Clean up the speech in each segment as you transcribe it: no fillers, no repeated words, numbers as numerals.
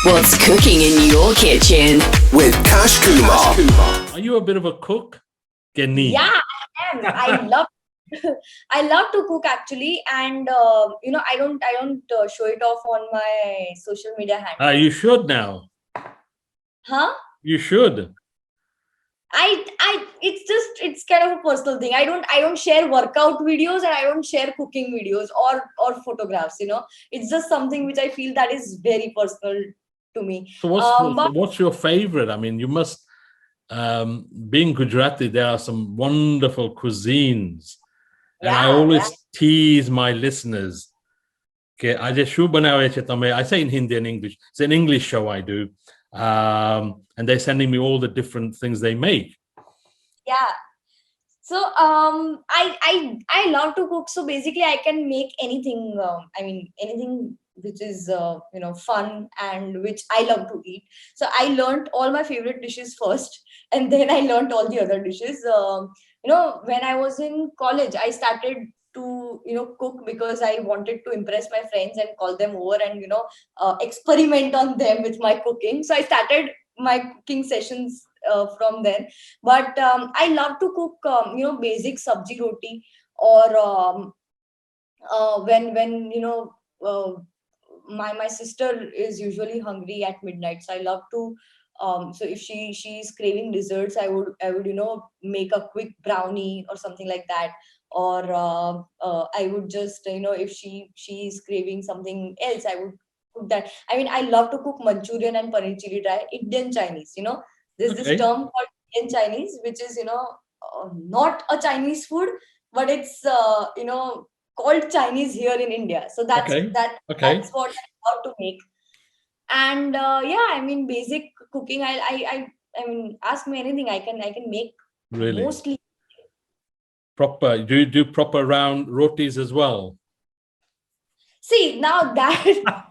What's cooking in your kitchen? With Kash Kumar. Are you a bit of a cook, Kenny? Yeah, I am. I love I love to cook actually, and I don't show it off on my social media handle. You should now. Huh? You should. It's kind of a personal thing. I don't share workout videos, and I don't share cooking videos or photographs. It's just something which I feel that is very personal to me. So what's your favorite? I mean, you must, being Gujarati, there are some wonderful cuisines. And I always tease my listeners. Okay, I say in Hindi and English. It's an English show I do. And they're sending me all the different things they make. Yeah. So I love to cook. So basically I can make anything. Anything which is fun and which I love to eat. So I learned all my favorite dishes first, and then I learned all the other dishes. When I was in college, I started to cook because I wanted to impress my friends and call them over and experiment on them with my cooking. So I started my cooking sessions from then. But I love to cook basic sabji roti, or when my sister is usually hungry at midnight, so I love to so if she's craving desserts, I would make a quick brownie or something like that. Or I would just if she's craving something else, I would cook that. I mean, I love to cook Manchurian and paneer chili dry, Indian Chinese. There's this term called Indian Chinese, which is not a Chinese food, but it's called Chinese here in India. So that's what I love to make. And basic cooking. I mean, ask me anything. I can make. Really? Mostly. Proper. Do you do proper round rotis as well? See, now that is a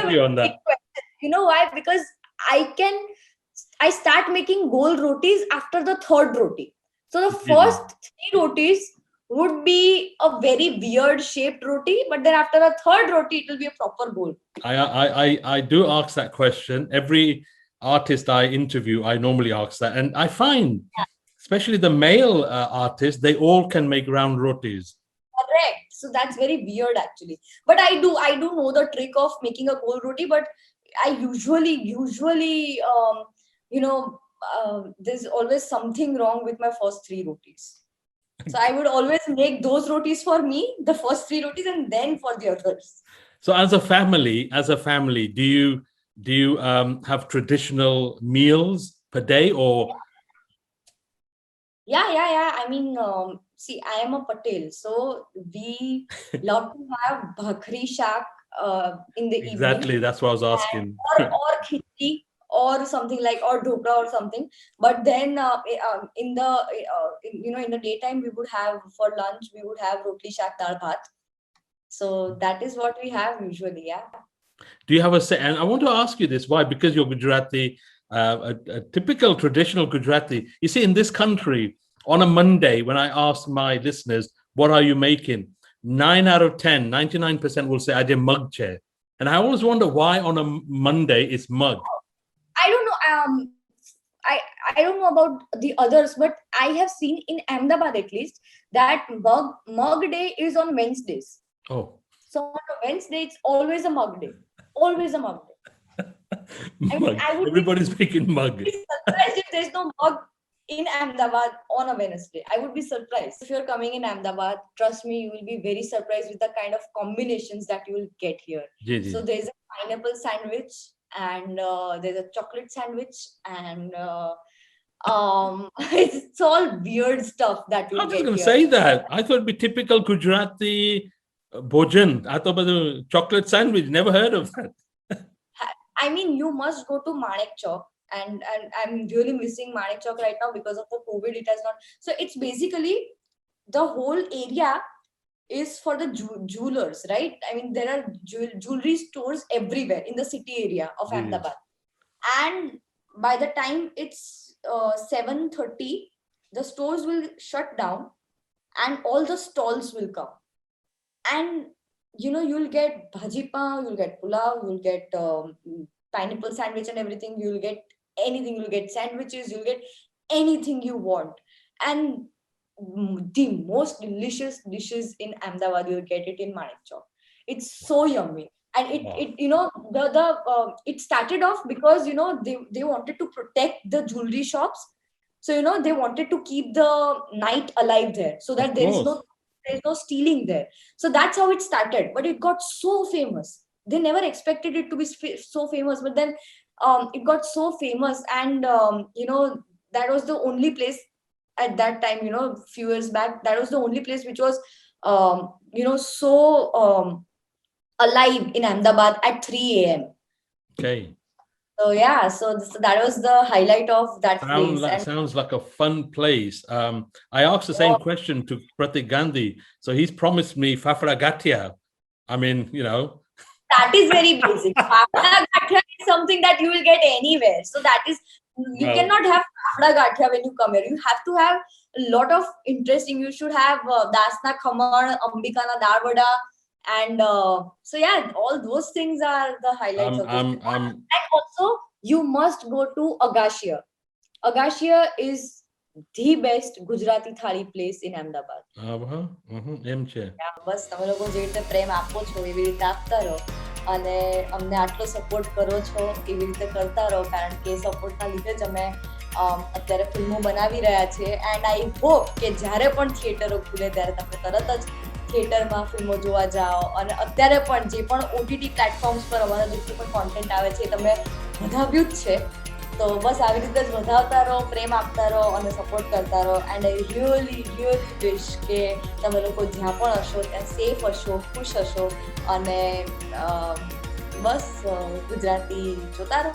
very big question. You know why? Because I start making gold rotis after the third roti. So the first three rotis would be a very weird shaped roti, but then after the third roti, it will be a proper goal. I do ask that question. Every artist I interview, I normally ask that. And I find, especially the male artists, they all can make round rotis. Correct. So that's very weird actually. But I do know the trick of making a goal roti, but I usually there's always something wrong with my first three rotis. So I would always make those rotis for me, the first three rotis, and then for the others. So as a family, do you have traditional meals per day or? Yeah. I mean, see, I am a Patel, so we love to have bhakri shak in the evening. Exactly, that's what I was asking. Or khichdi, or something like, or dhokla or something. But then in the daytime, we would have, for lunch, we would have roti shak dal bhat. So that is what we have usually. Yeah. Do you have and I want to ask you this, why? Because you're Gujarati, a typical traditional Gujarati. You see, in this country, on a Monday, when I ask my listeners, what are you making? 9 out of 10, 99% will say, I did mug chair. And I always wonder why on a Monday it's mug. I don't know. I don't know about the others, but I have seen in Ahmedabad at least that mug day is on Wednesdays. Oh. So on a Wednesday, it's always a mug day. Always a mug day. Everybody's making mug. I would be surprised if there's no mug in Ahmedabad on a Wednesday. I would be surprised. If you're coming in Ahmedabad, trust me, you will be very surprised with the kind of combinations that you will get here. So there's a pineapple sandwich, and there's a chocolate sandwich, and it's all weird stuff that you get. I was going to say that. I thought it'd be typical Gujarati bhojan. I thought about the chocolate sandwich. Never heard of that. I mean, you must go to Manek Chowk, and I'm really missing Manek Chowk right now because of the COVID. It has not. So it's basically the whole area is for the jewelers, right? I mean, there are jewelry stores everywhere in the city area of Ahmedabad. And by the time it's 7:30, the stores will shut down and all the stalls will come. And you'll get bhaji pav, you'll get pulao, you'll get pineapple sandwich and everything. You'll get anything. You'll get sandwiches. You'll get anything you want. And the most delicious dishes in Ahmedabad, you'll get it in Manik Chowk. It's so yummy. And it started off because they wanted to protect the jewelry shops. So they wanted to keep the night alive there, so that there's no stealing there. So that's how it started. But it got so famous. They never expected it to be so famous, but then it got so famous, and that was the only place at that time. Few years back, that was the only place which was so alive in Ahmedabad at 3 a.m. Okay. So yeah, so that was the highlight of that place. Sounds like a fun place. I asked the same question to Pratik Gandhi. So he's promised me Fafra Gatia. I mean, that is very basic. Fafra Gatia is something that you will get anywhere. So that is, you cannot have Fafra Gatia when you come here. You have to have a lot of interesting. You should have Dasna Khaman, Ambikana Darvada. And so yeah, all those things are the highlights of this. And also, you must go to Agashia. Agashia is the best Gujarati thali place in Ahmedabad. બસ તમે લોકો જે રીતે પ્રેમ આપો છો એવી રીતે આપતા રહો, અને અમને આટલો સપોર્ટ કરો છો એવી રીતે કરતા રહો, કારણ કે સપોર્ટના લીધે જ અમે અત્યારે ફિલ્મો બનાવી રહ્યા છીએ. એન્ડ આઈ હોપ કે જ્યારે પણ થિયેટરો ખુલે ત્યારે તમે તરત જ થિયેટરમાં ફિલ્મો જોવા જાઓ. અને અત્યારે પણ જે પણ OTT પ્લેટફોર્મ્સ પર અમારા જેટલું પણ કોન્ટેન્ટ આવે છે એ તમે વધાવ્યું જ છે. તો બસ આવી રીતે જ વધાવતા રહો, પ્રેમ આપતા રહો અને સપોર્ટ કરતા રહો. એન્ડ આઈ રિયલી વિશ કે તમે લોકો જ્યાં પણ હશો ત્યાં સેફ હશો, ખુશ હશો, અને બસ ગુજરાતી જોતા રહો.